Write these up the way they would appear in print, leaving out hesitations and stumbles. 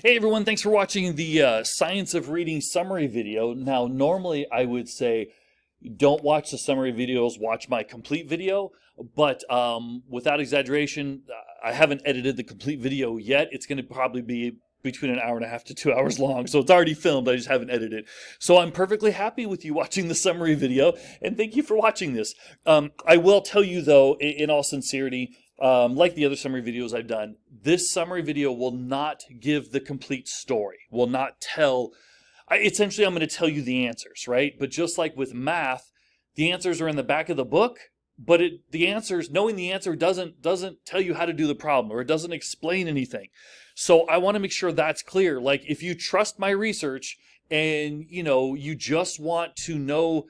Hey everyone, thanks for watching the Science of Reading summary video. Now, normally I would say don't watch the summary videos, watch my complete video, but without exaggeration, I haven't edited the complete video yet. It's going to probably be between an hour and a half to 2 hours long, so it's already filmed, I just haven't edited it. So I'm perfectly happy with you watching the summary video, and thank you for watching this. I will tell you though, in all sincerity, like the other summary videos I've done, this summary video will not give the complete story, will not tell. Essentially, I'm going to tell you the answers, right? But just like with math, the answers are in the back of the book, but the answers, knowing the answer doesn't tell you how to do the problem, or it doesn't explain anything. So I want to make sure that's clear. Like, if you trust my research and, you just want to know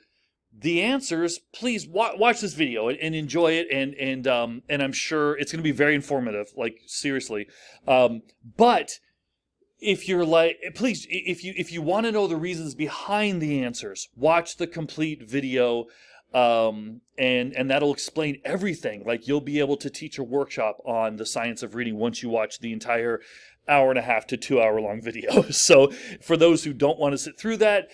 the answers, please watch this video and enjoy it, and I'm sure it's going to be very informative, like seriously. But if you're like, please, if you want to know the reasons behind the answers, watch the complete video, and that'll explain everything. Like, you'll be able to teach a workshop on the science of reading once you watch the entire hour and a half to 2 hour long video. So for those who don't want to sit through that,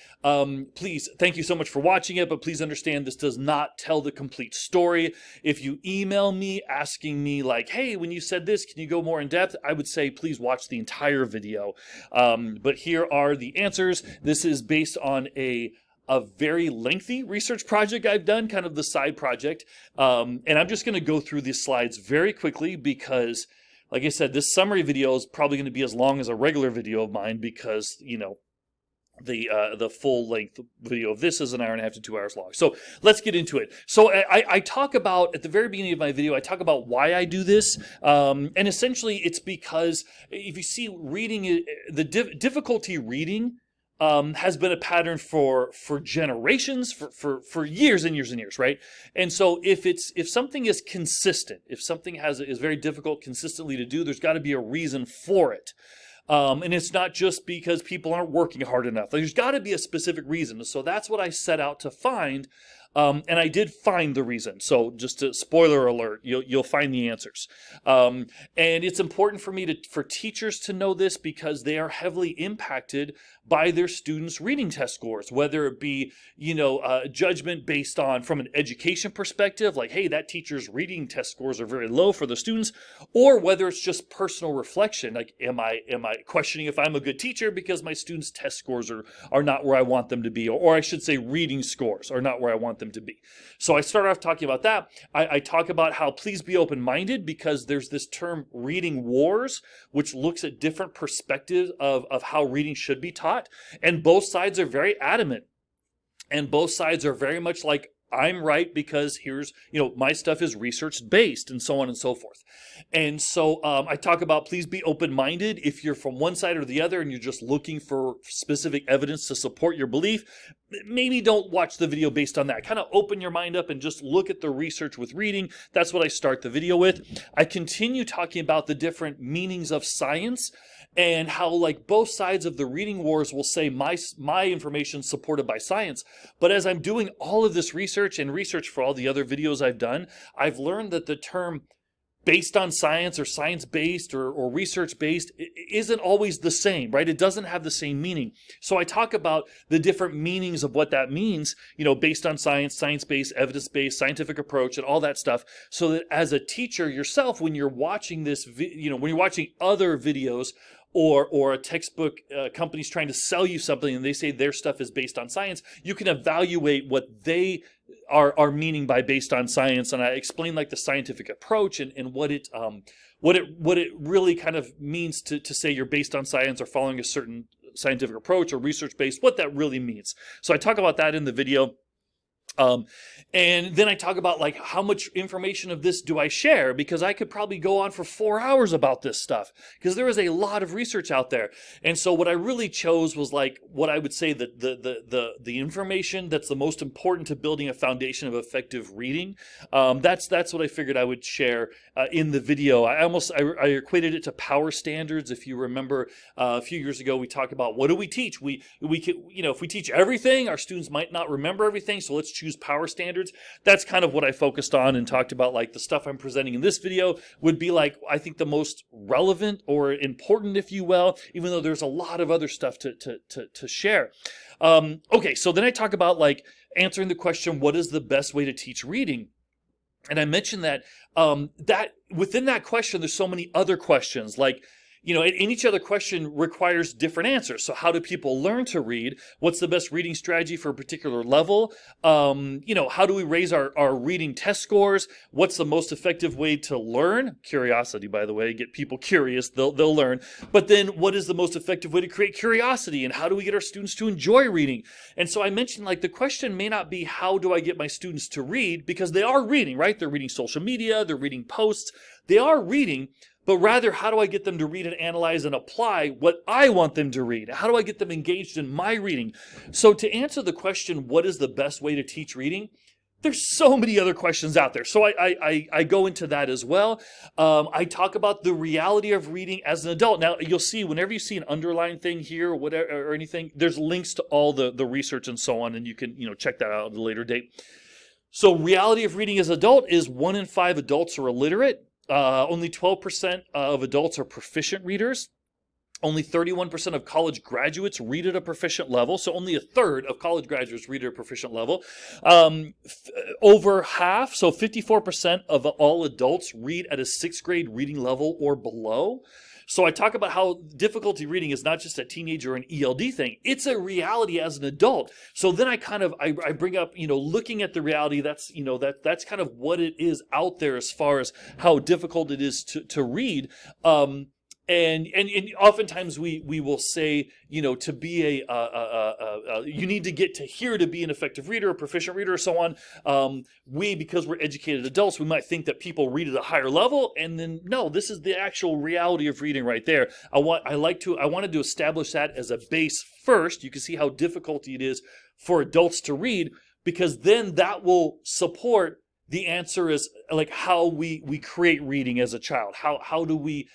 please, thank you so much for watching it, but please understand this does not tell the complete story. If you email me asking me like, hey, when you said this, can you go more in depth? I would say, please watch the entire video. But here are the answers. This is based on a very lengthy research project I've done, kind of the side project. And I'm just going to go through these slides very quickly because, like I said, this summary video is probably going to be as long as a regular video of mine because, the full length video of this is an hour and a half to 2 hours long. So let's get into it. So I talk about, at the very beginning of my video, I talk about why I do this. And essentially it's because if you see reading, the difficulty reading has been a pattern for generations, for years and years and years, right? And so if something is consistent, if something is very difficult consistently to do, there's got to be a reason for it. And it's not just because people aren't working hard enough. There's got to be a specific reason. So that's what I set out to find. And I did find the reason. So just a spoiler alert, you'll find the answers. And it's important for me for teachers to know this because they are heavily impacted by their students' reading test scores, whether it be, judgment based on from an education perspective, like, hey, that teacher's reading test scores are very low for the students, or whether it's just personal reflection, like, am I questioning if I'm a good teacher because my students' test scores are not where I want them to be, or I should say reading scores are not where I want them to be. So I start off talking about that. I talk about how please be open-minded because there's this term reading wars, which looks at different perspectives of how reading should be taught. And both sides are very adamant. And both sides are very much like, I'm right because here's, my stuff is research-based and so on and so forth. And so I talk about please be open-minded. If you're from one side or the other and you're just looking for specific evidence to support your belief, maybe don't watch the video based on that. Kind of open your mind up and just look at the research with reading. That's what I start the video with. I continue talking about the different meanings of science and how, like, both sides of the reading wars will say my information supported by science. But as I'm doing all of this research and research for all the other videos I've done, I've learned that the term based on science or science-based or research-based isn't always the same, right? It doesn't have the same meaning. So I talk about the different meanings of what that means, based on science, science-based, evidence-based, scientific approach, and all that stuff, so that as a teacher yourself, when you're watching this, when you're watching other videos or a textbook company's trying to sell you something and they say their stuff is based on science, you can evaluate what they are meaning by based on science. And I explain like the scientific approach and what it really kind of means to say you're based on science or following a certain scientific approach or research based, what that really means. So I talk about that in the video. And then I talk about like how much information of this do I share, because I could probably go on for 4 hours about this stuff because there is a lot of research out there. And so what I really chose was like what I would say that the information that's the most important to building a foundation of effective reading. That's what I figured I would share in the video. I equated it to power standards. If you remember a few years ago, we talked about what do we teach? We can, if we teach everything, our students might not remember everything. So let's choose choose power standards. That's kind of what I focused on and talked about. Like the stuff I'm presenting in this video would be like, I think the most relevant or important, if you will, even though there's a lot of other stuff to share. Okay, so then I talk about like answering the question, what is the best way to teach reading? And I mentioned that that within that question, there's so many other questions. Like, you know, and each other question requires different answers. So how do people learn to read? What's the best reading strategy for a particular level? You know, how do we raise our reading test scores? What's the most effective way to learn? Curiosity, by the way, get people curious, they'll learn. But then what is the most effective way to create curiosity? And how do we get our students to enjoy reading? And so I mentioned like the question may not be how do I get my students to read? Because they are reading, right? They're reading social media, they're reading posts, they are reading. But rather, how do I get them to read and analyze and apply what I want them to read? How do I get them engaged in my reading? So to answer the question, what is the best way to teach reading? There's so many other questions out there. So I go into that as well. I talk about the reality of reading as an adult. Now, you'll see whenever you see an underlying thing here or whatever or anything, there's links to all the research and so on, and you can check that out at a later date. So reality of reading as an adult is 1 in 5 adults are illiterate. Only 12% of adults are proficient readers. Only 31% of college graduates read at a proficient level. So only a third of college graduates read at a proficient level. Over half, so 54% of all adults read at a 6th grade reading level or below. So I talk about how difficulty reading is not just a teenager or an ELD thing. It's a reality as an adult. So then I bring up, looking at the reality, that's kind of what it is out there as far as how difficult it is to read. And oftentimes we will say, to be you need to get to here to be an effective reader, a proficient reader, or so on. Because we're educated adults, we might think that people read at a higher level, and then no, this is the actual reality of reading right there. I wanted to establish that as a base first. You can see how difficult it is for adults to read, because then that will support the answer is like how we create reading as a child. How do we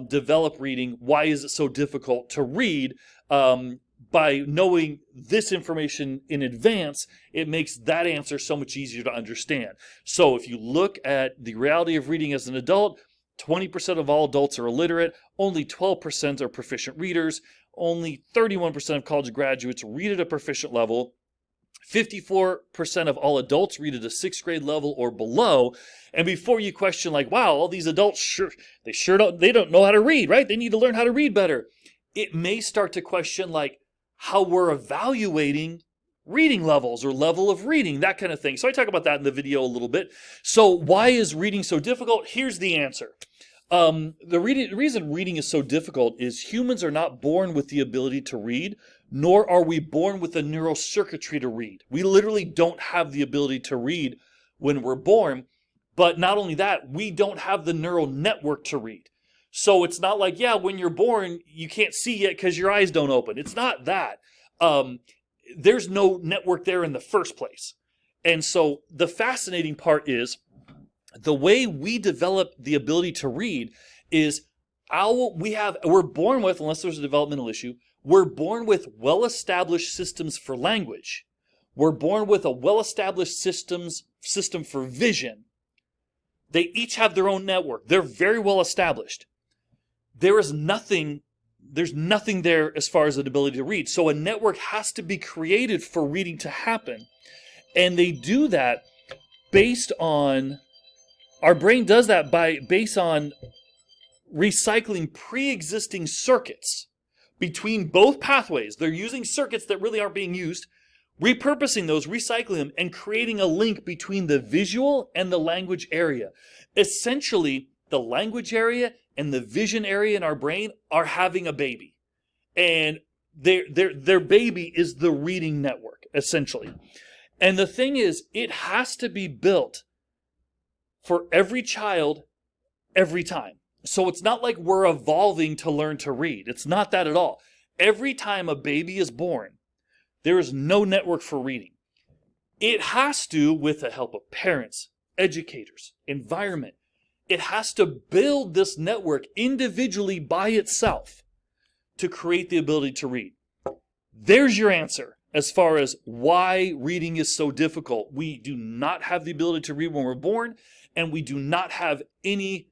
develop reading? Why is it so difficult to read? By knowing this information in advance, it makes that answer so much easier to understand. So if you look at the reality of reading as an adult, 20% of all adults are illiterate. Only 12% are proficient readers. Only 31% of college graduates read at a proficient level. 54% of all adults read at a 6th grade level or below. And before you question like, wow, all these adults they don't know how to read, right? They need to learn how to read better. It may start to question like how we're evaluating reading levels or level of reading, that kind of thing. So I talk about that in the video a little bit. So why is reading so difficult? Here's the answer. The reason reading is so difficult is humans are not born with the ability to read, nor are we born with the neural circuitry to read. We literally don't have the ability to read when we're born, but not only that, we don't have the neural network to read. So it's not like, when you're born, you can't see yet because your eyes don't open. It's not that. There's no network there in the first place. And so the fascinating part is the way we develop the ability to read is we're born with, unless there's a developmental issue, we're born with well-established systems for language. We're born with a well-established system for vision. They each have their own network. They're very well established. There's nothing there as far as an ability to read. So a network has to be created for reading to happen. And they do that based on, our brain does that based on recycling pre-existing circuits between both pathways. They're using circuits that really aren't being used, repurposing those, recycling them, and creating a link between the visual and the language area. Essentially, the language area and the vision area in our brain are having a baby. And their baby is the reading network, essentially. And the thing is, it has to be built for every child, every time. So it's not like we're evolving to learn to read. It's not that at all. Every time a baby is born, there is no network for reading. It has to, with the help of parents, educators, environment, it has to build this network individually by itself to create the ability to read. There's your answer. as far as why reading is so difficult. We do not have the ability to read when we're born, and we do not have any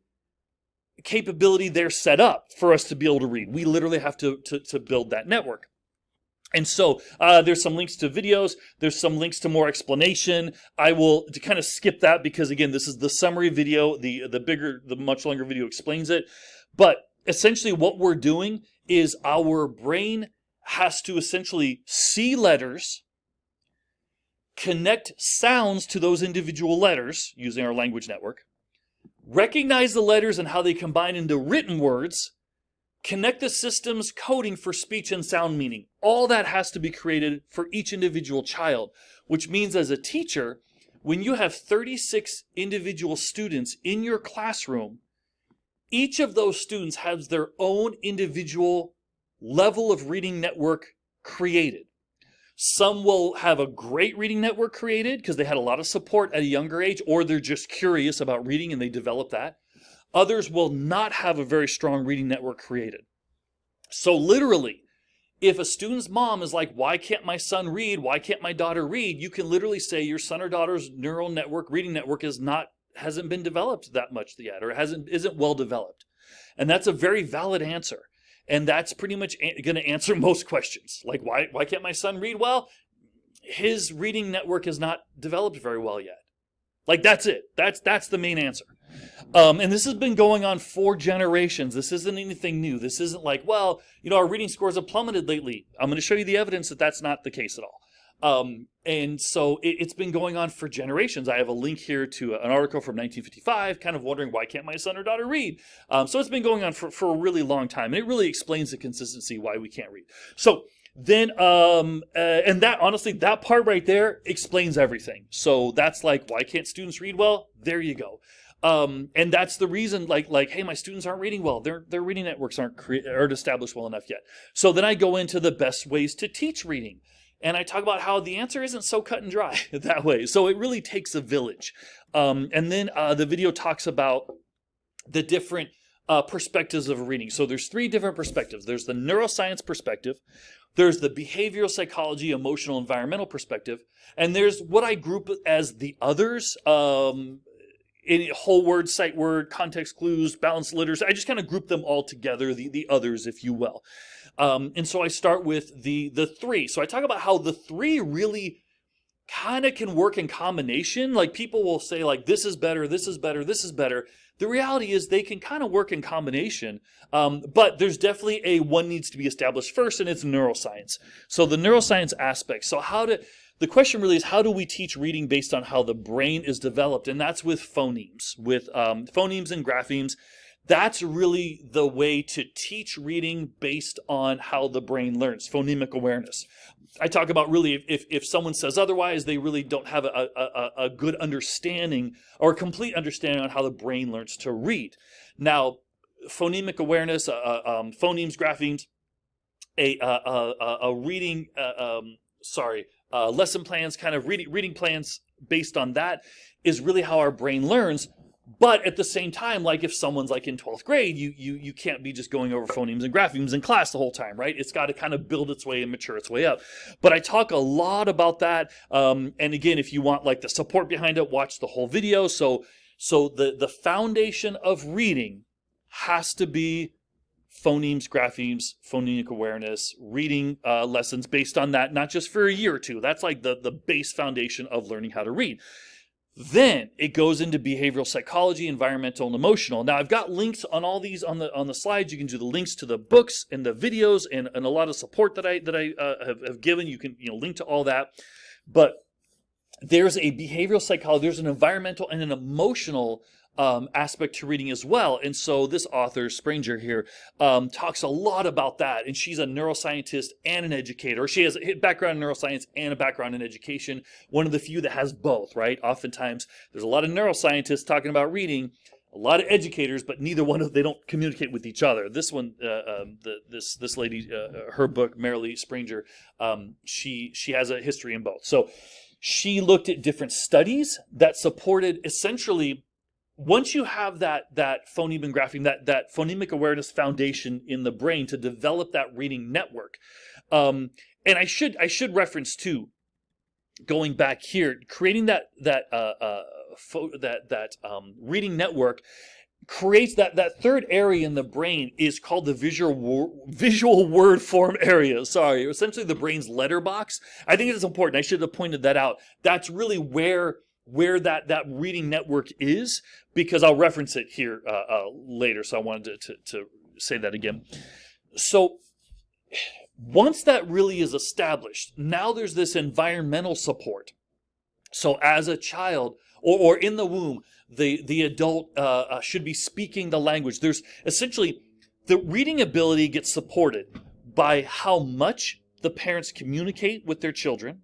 capability there set up for us to be able to read. We literally have to build that network. And so there's some links to videos. There's some links to more explanation. I will kind of skip that because, again, this is the summary video. The much longer video explains it. But essentially what we're doing is our brain has to essentially see letters, connect sounds to those individual letters using our language network, recognize the letters and how they combine into written words, connect the system's coding for speech and sound meaning. All that has to be created for each individual child, which means as a teacher, when you have 36 individual students in your classroom, each of those students has their own individual level of reading network created. Some will have a great reading network created because they had a lot of support at a younger age, or they're just curious about reading and they develop that. Others will not have a very strong reading network created. So literally, if a student's mom is like, why can't my son read? Why can't my daughter read? You can literally say your son or daughter's neural network, reading network hasn't been developed that much yet, or isn't well developed. And that's a very valid answer. And that's pretty much going to answer most questions. Like, why can't my son read? Well, his reading network is not developed very well yet. Like, that's it. That's the main answer. And this has been going on for generations. This isn't anything new. This isn't like, well, our reading scores have plummeted lately. I'm going to show you the evidence that that's not the case at all. And so it's been going on for generations. I have a link here to an article from 1955, kind of wondering why can't my son or daughter read? So it's been going on for a really long time. And it really explains the consistency why we can't read. So then, and that, honestly, that part right there explains everything. So that's like, why can't students read well? There you go. And that's the reason, like, hey, my students aren't reading well. Their reading networks aren't established well enough yet. So then I go into the best ways to teach reading. And I talk about how the answer isn't so cut and dry that way. So it really takes a village. And then the video talks about the different perspectives of reading. So there's 3 different perspectives. There's the neuroscience perspective. There's the behavioral psychology, emotional, environmental perspective. And there's what I group as the others. In whole word, sight word, context clues, balanced letters. I just kind of group them all together, the others, if you will. And so I start with the 3. So I talk about how the 3 really kind of can work in combination. Like, people will say, like, this is better, this is better, this is better. The reality is they can kind of work in combination, but there's definitely one needs to be established first, and it's neuroscience. So the neuroscience aspect. So the question really is, how do we teach reading based on how the brain is developed? And that's with phonemes, phonemes and graphemes. That's really the way to teach reading based on how the brain learns, phonemic awareness. I talk about really if someone says otherwise, they really don't have a good understanding or a complete understanding on how the brain learns to read. Now, phonemic awareness, phonemes, graphemes, lesson plans, kind of reading plans based on that is really how our brain learns. But at the same time, like if someone's like in 12th grade, you can't be just going over phonemes and graphemes in class the whole time, right? It's got to kind of build its way and mature its way up. But I talk a lot about that. And again, if you want like the support behind it, watch the whole video. So the foundation of reading has to be phonemes, graphemes, phonemic awareness, reading lessons based on that, not just for a year or two. That's like the base foundation of learning how to read. Then it goes into behavioral psychology, environmental, and emotional. Now I've got links on all these on the slides. You can do the links to the books and the videos and a lot of support that I have given. You can link to all that. But there's a behavioral psychology, there's an environmental and an emotional aspect to reading as well. And so this author, Springer here, talks a lot about that. And she's a neuroscientist and an educator. She has a background in neuroscience and a background in education. One of the few that has both, right? Oftentimes, there's a lot of neuroscientists talking about reading, a lot of educators, but neither one of them, they don't communicate with each other. This one, this lady, her book, Marilee Springer, she has a history in both. So she looked at different studies that supported essentially, once you have that phoneme and grapheme, that phonemic awareness foundation in the brain to develop that reading network, And I should reference too, going back here, creating that reading network creates that third area in the brain is called the visual word form area. Sorry, essentially the brain's letterbox. I think it's important. I should have pointed that out. That's really where that reading network is, because I'll reference it here later. So I wanted to say that again. So once that really is established, now there's this environmental support. So as a child or in the womb, the adult should be speaking the language. There's essentially the reading ability gets supported by how much the parents communicate with their children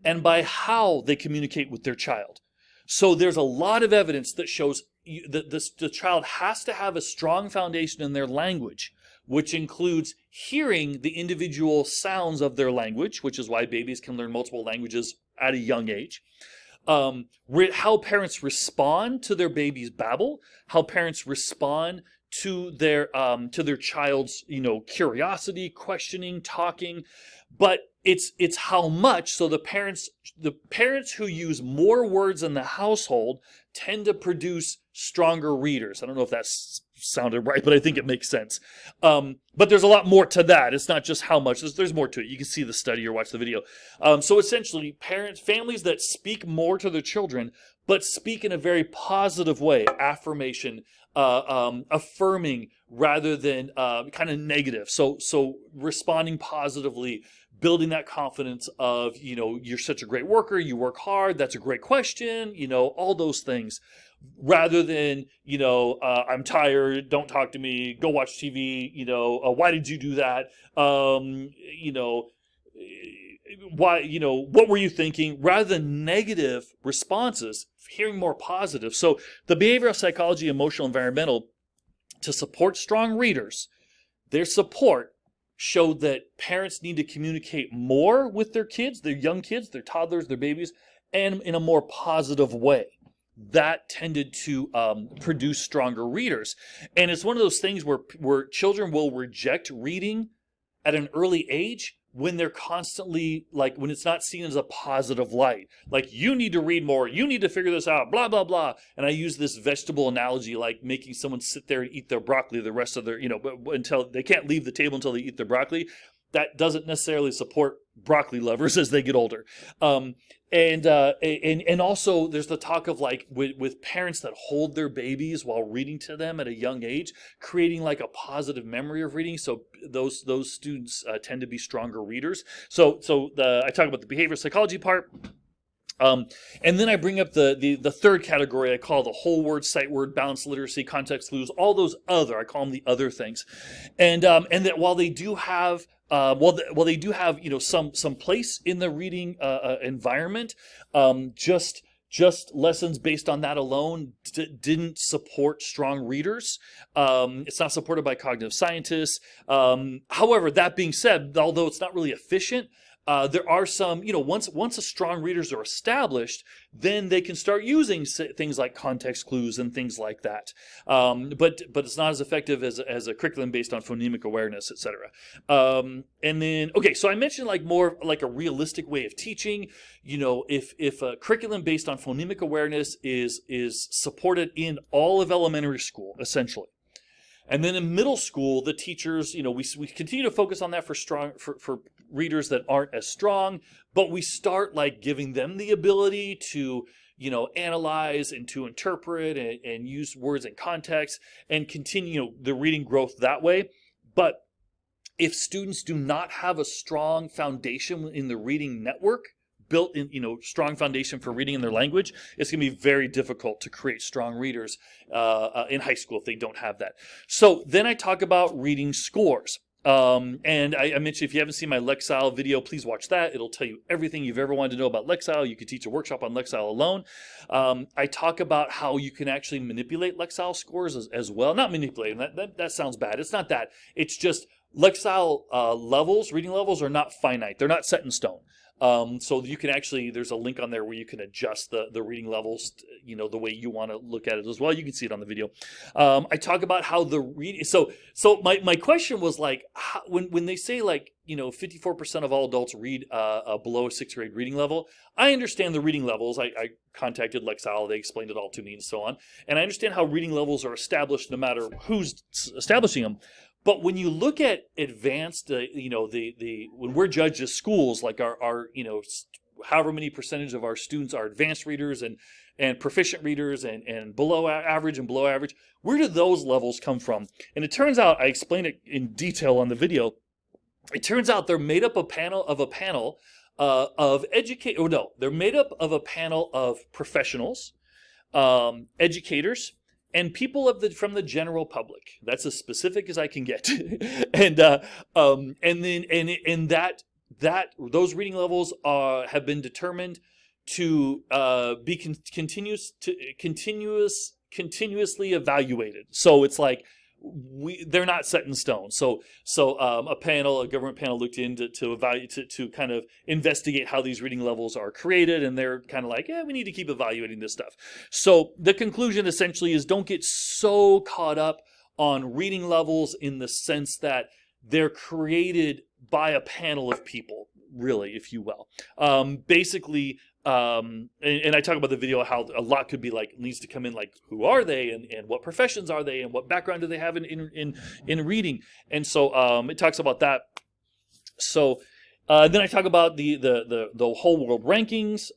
and by how they communicate with their child. So there's a lot of evidence that shows that the child has to have a strong foundation in their language, which includes hearing the individual sounds of their language, which is why babies can learn multiple languages at a young age. How parents respond to their baby's babble, how parents respond to their child's curiosity, questioning, talking, but it's how much. So the parents who use more words in the household tend to produce stronger readers. I don't know if that's sounded right, but I think it makes sense. But there's a lot more to that. It's not just how much. There's more to it. You can see the study or watch the video. So essentially, families that speak more to their children, but speak in a very positive way, affirmation, affirming rather than kind of negative. So responding positively, building that confidence of, you're such a great worker, you work hard, that's a great question, all those things. Rather than, I'm tired, don't talk to me, go watch TV, why did you do that? Why, what were you thinking? Rather than negative responses, hearing more positive. So the behavioral psychology, emotional, environmental, to support strong readers, their support showed that parents need to communicate more with their kids, their young kids, their toddlers, their babies, and in a more positive way. That tended to produce stronger readers. And it's one of those things where children will reject reading at an early age when they're constantly, when it's not seen as a positive light. Like, you need to read more, you need to figure this out, blah, blah, blah. And I use this vegetable analogy, like making someone sit there and eat their broccoli the rest of their, until they can't leave the table until they eat their broccoli. That doesn't necessarily support broccoli lovers as they get older. And also there's the talk of with parents that hold their babies while reading to them at a young age, creating a positive memory of reading. So those students tend to be stronger readers. So I talk about the behavioral psychology part. And then I bring up the third category I call the whole word, sight word, balanced literacy, context clues, all those I call them the other things. And that while they do have they do have some place in the reading environment, just lessons based on that alone didn't support strong readers. It's not supported by cognitive scientists. However, that being said, although it's not really efficient, there are some, once a strong readers are established, then they can start using things like context clues and things like that. But it's not as effective as a curriculum based on phonemic awareness, etc. And then, okay, so I mentioned more like a realistic way of teaching. If a curriculum based on phonemic awareness is supported in all of elementary school, essentially. And then in middle school, the teachers, we continue to focus on that for readers that aren't as strong, but we start giving them the ability to, analyze and to interpret and use words in context and continue the reading growth that way. But if students do not have a strong foundation in the reading network, built in, strong foundation for reading in their language, it's going to be very difficult to create strong readers in high school if they don't have that. So then I talk about reading scores. And I mentioned, if you haven't seen my Lexile video, please watch that. It'll tell you everything you've ever wanted to know about Lexile. You could teach a workshop on Lexile alone. I talk about how you can actually manipulate Lexile scores as well. Not manipulate them, that sounds bad. It's not that. It's just Lexile reading levels are not finite. They're not set in stone. So you can actually, there's a link on there where you can adjust the reading levels, the way you want to look at it as well. You can see it on the video. I talk about how the reading. So my question was like, when they say like 54% of all adults read below a 6th grade reading level. I understand the reading levels. I contacted Lexile. They explained it all to me and so on. And I understand how reading levels are established no matter who's establishing them. But when you look at advanced, when we're judged as schools, like our however many percentage of our students are advanced readers and proficient readers and below average and below average, where do those levels come from? And it turns out, I explained it in detail on the video. It turns out they're made up of a panel of they're made up of a panel of professionals, educators, and people from the general public. That's as specific as I can get. and those reading levels have been determined to be continuously evaluated. So it's like they're not set in stone. So a government panel looked into to evaluate to kind of investigate how these reading levels are created, and they're kind of like, we need to keep evaluating this stuff. So the conclusion essentially is, don't get so caught up on reading levels in the sense that they're created by a panel of people, really, if you will. Basically, and I talk about the video how a lot could be like, needs to come in, like, who are they and what professions are they and what background do they have in reading. And so it talks about that. So then I talk about the whole world rankings,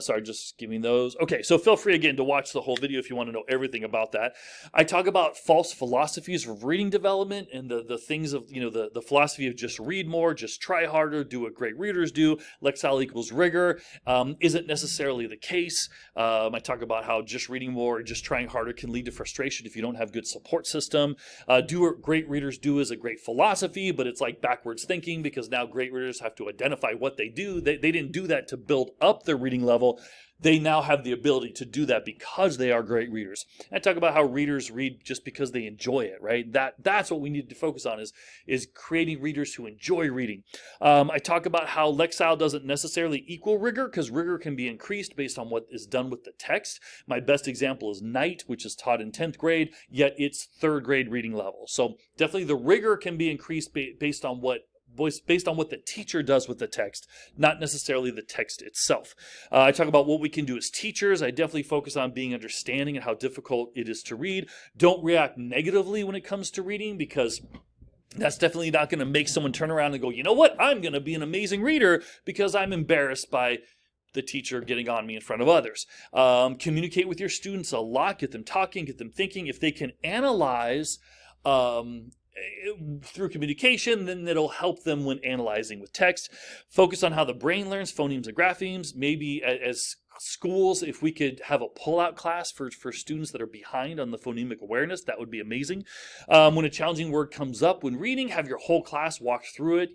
sorry, just giving those. Okay, so feel free again to watch the whole video if you want to know everything about that. I talk about false philosophies of reading development and the things of, the philosophy of just read more, just try harder, do what great readers do, Lexile equals rigor, isn't necessarily the case. I talk about how just reading more or just trying harder can lead to frustration if you don't have good support system. Do what great readers do is a great philosophy, but it's like backwards thinking, because now great readers have to identify what they do. They didn't do that to build up their reading level. They now have the ability to do that because they are great readers. I talk about how readers read just because they enjoy it, right? That's what we need to focus on is creating readers who enjoy reading. I talk about how Lexile doesn't necessarily equal rigor, because rigor can be increased based on what is done with the text. My best example is Night, which is taught in 10th grade, yet it's 3rd grade reading level. So definitely the rigor can be increased based on what the teacher does with the text, not necessarily the text itself. I talk about what we can do as teachers. I definitely focus on being understanding and how difficult it is to read. Don't react negatively when it comes to reading, because that's definitely not going to make someone turn around and go, you know what, I'm going to be an amazing reader because I'm embarrassed by the teacher getting on me in front of others. Communicate with your students a lot. Get them talking, get them thinking. If they can analyze through communication, then it'll help them when analyzing with text. Focus on how the brain learns phonemes and graphemes. Maybe as schools, if we could have a pull-out class for students that are behind on the phonemic awareness, that would be amazing. When a challenging word comes up when reading, have your whole class walk through it,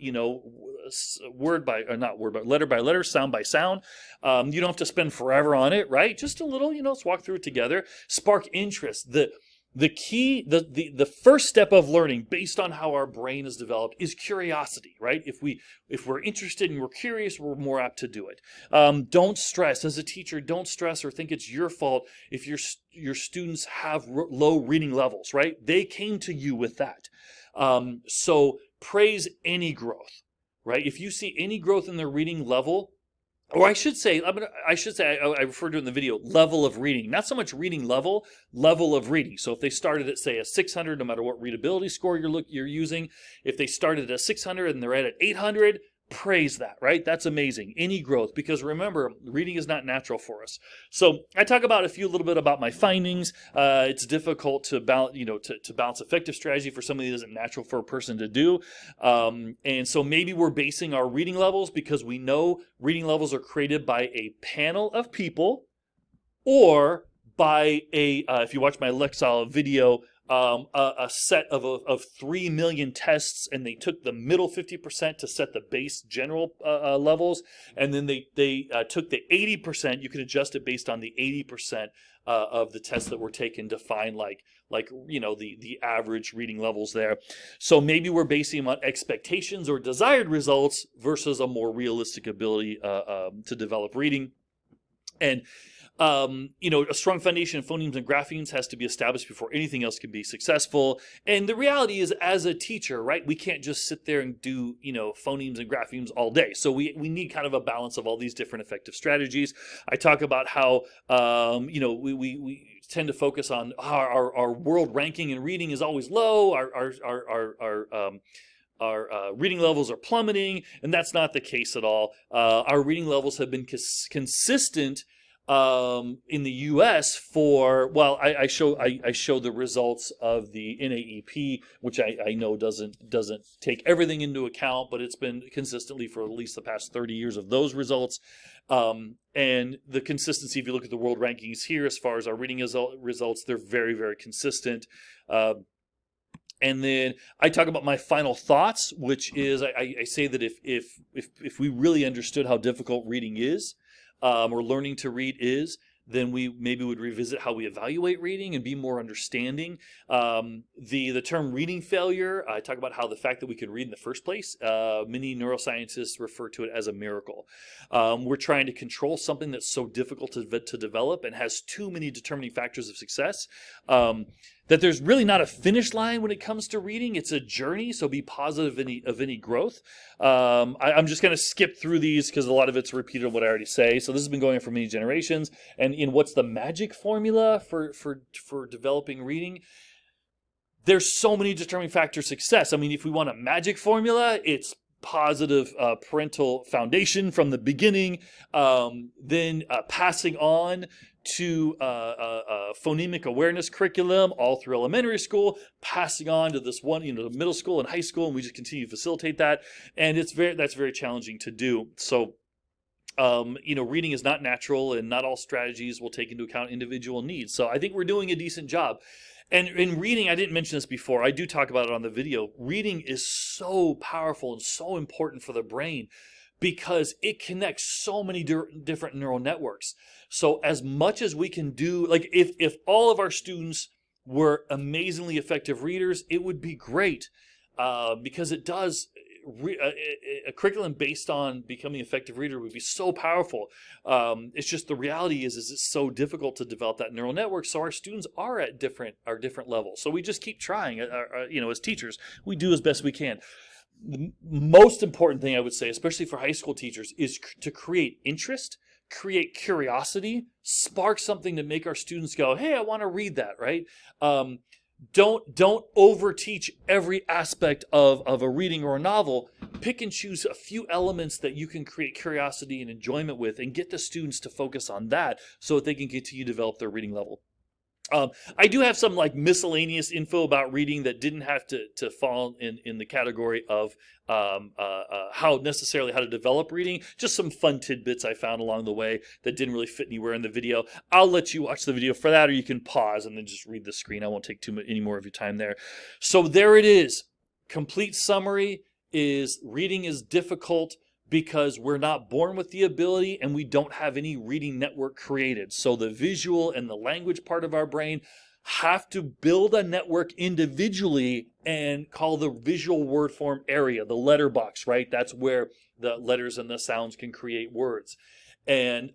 letter by letter, sound by sound. You don't have to spend forever on it, right? Just a little, let's walk through it together. Spark interest. The key, the first step of learning, based on how our brain is developed, is curiosity, right? If we're interested and we're curious, we're more apt to do it. Don't stress. As a teacher, don't stress or think it's your fault if your students have low reading levels, right? They came to you with that. So praise any growth, right? If you see any growth in their reading level, or I should say, I referred to it in the video, level of reading. Not so much reading level of reading. So if they started at, say, a 600, no matter what readability score you're using, if they started at a 600 and they're at an 800, praise that, right? That's amazing. Any growth, because remember, reading is not natural for us. So I talk about a little bit about my findings. It's difficult to balance, to balance effective strategy for something that isn't natural for a person to do. And so maybe we're basing our reading levels because we know reading levels are created by a panel of people, or by if you watch my Lexile video, a set of 3 million tests, and they took the middle 50% to set the base general levels, and then they took the 80%. You can adjust it based on the 80% of the tests that were taken define like the average reading levels there. So maybe we're basing them on expectations or desired results versus a more realistic ability to develop reading. And a strong foundation of phonemes and graphemes has to be established before anything else can be successful. And the reality is, as a teacher, right, we can't just sit there and do, phonemes and graphemes all day. So we need kind of a balance of all these different effective strategies. I talk about how, we tend to focus on our world ranking in reading is always low. Our reading levels are plummeting, and that's not the case at all. Our reading levels have been consistent in the U.S. I show the results of the NAEP, which I know doesn't take everything into account, but it's been consistently for at least the past 30 years of those results. And the consistency, if you look at the world rankings here, as far as our reading results, they're very, very consistent. And then I talk about my final thoughts, which is I say that if we really understood how difficult reading is, or learning to read is, then we maybe would revisit how we evaluate reading and be more understanding. The term reading failure, I talk about how the fact that we could read in the first place, many neuroscientists refer to it as a miracle. We're trying to control something that's so difficult to develop and has too many determining factors of success, that there's really not a finish line when it comes to reading. It's a journey, so be positive of any growth. I'm just going to skip through these because a lot of it's repeated on what I already say. So this has been going on for many generations. And in what's the magic formula for developing reading? There's so many determining factors of success. I mean, if we want a magic formula, it's positive parental foundation from the beginning, then passing on to phonemic awareness curriculum all through elementary school, passing on to this one, middle school and high school, and we just continue to facilitate that. And that's very challenging to do. So, reading is not natural, and not all strategies will take into account individual needs. So I think we're doing a decent job. And in reading, I didn't mention this before, I do talk about it on the video. Reading is so powerful and so important for the brain because it connects so many different neural networks. So as much as we can do, like if all of our students were amazingly effective readers, it would be great, because it does. A curriculum based on becoming an effective reader would be so powerful. It's just the reality is it's so difficult to develop that neural network. So our students are at different levels. So we just keep trying. As teachers, we do as best we can. The most important thing I would say, especially for high school teachers, is to create interest, create curiosity, spark something to make our students go, "Hey, I want to read that." Right? Don't overteach every aspect of a reading or a novel. Pick and choose a few elements that you can create curiosity and enjoyment with, and get the students to focus on that so that they can continue to develop their reading level. I do have some miscellaneous info about reading that didn't have to fall in the category of how to develop reading. Just some fun tidbits I found along the way that didn't really fit anywhere in the video. I'll let you watch the video for that, or you can pause and then just read the screen. I won't take any more of your time there. So there it is. Complete summary is reading is difficult because we're not born with the ability and we don't have any reading network created. So the visual and the language part of our brain have to build a network individually and call the visual word form area, the letter box, right? That's where the letters and the sounds can create words. And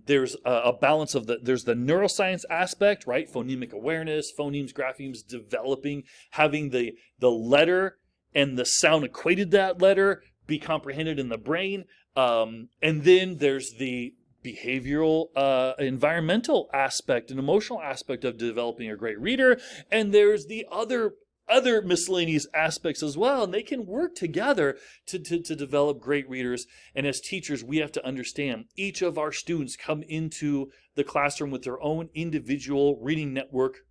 there's a balance of there's the neuroscience aspect, right? Phonemic awareness, phonemes, graphemes, developing, having the letter and the sound equated to that letter be comprehended in the brain. And then there's the behavioral, environmental aspect and emotional aspect of developing a great reader. And there's the other miscellaneous aspects as well. And they can work together to develop great readers. And as teachers, we have to understand each of our students come into the classroom with their own individual reading network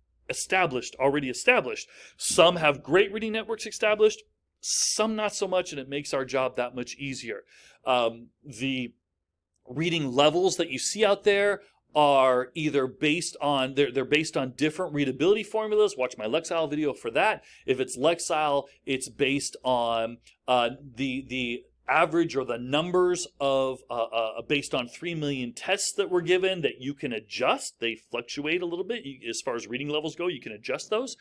already established. Some have great reading networks established, some not so much, and it makes our job that much easier. The reading levels that you see out there are either based on, they're based on different readability formulas. Watch my Lexile video for that. If it's Lexile, it's based on the average or the numbers of based on 3 million tests that were given that you can adjust. They fluctuate a little bit as far as reading levels go. You can adjust those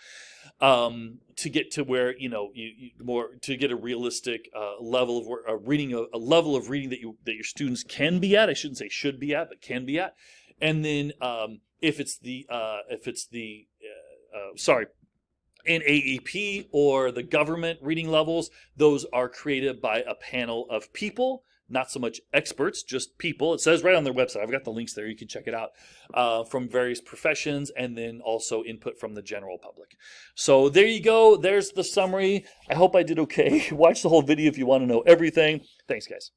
to get to where you more to get a realistic level of reading, a level of reading that your students can be at. I shouldn't say should be at, but can be at. And then if it's the in AEP or the government reading levels, those are created by a panel of people, not so much experts, just people. It says right on their website, I've got the links there, you can check it out, from various professions, and then also input from the general public. So there you go. There's the summary. I hope I did okay. Watch the whole video if you want to know everything. Thanks, guys.